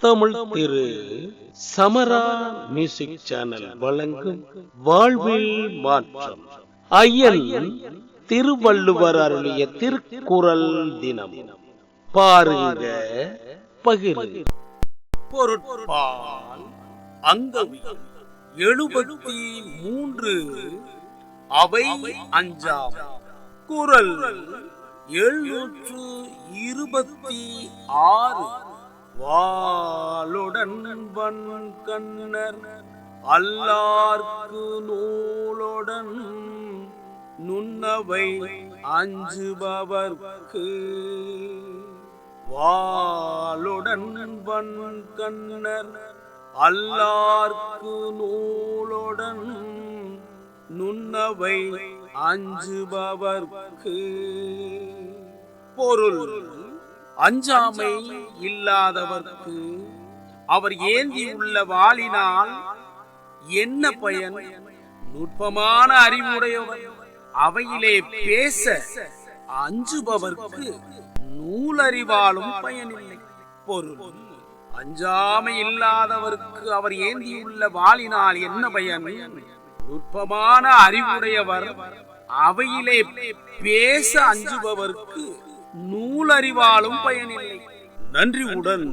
தமிழ் திரு சமரா music channel வழங்கும் வாழ்வில் மாற்றம் ஐயன் திருவள்ளுவர் அருளிய திருக்குறள் தினம். பாருங்க, பகிரு. பொருட்பால் அங்கவி 73 அவை அஞ்சாம். குறள் 726. வாளுடன் வன்கண்ணர் அல்லார்க்கு நூலுடன் நுண்ணவை அஞ்சுபவர்க்கு. வாளுடன் வன்கண்ணர் அல்லார்க்கு நூலுடன் நுண்ணவை அஞ்சுபவர்க்கு. பொருள்: அஞ்சாமை இல்லாதவர்க்கு அவர் ஏந்தியுள்ள வாளினால் என்ன பயன்? நுட்பமான அறிவுடையவர் அவையிலே பேச அஞ்சுபவர்க்கு நூலறிவாலும் பயனில்லை. பொருள்: அஞ்சாமை இல்லாதவர்க்கு அவர் ஏந்தியுள்ள வாளினால் என்ன பயன்? நுட்பமான அறிவுடையவர் அவையிலே பேச அஞ்சுபவர்க்கு நூலறிவாலும் பயனில்லை. நன்றியுடன்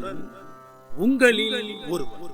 உங்களில் ஒருவர்.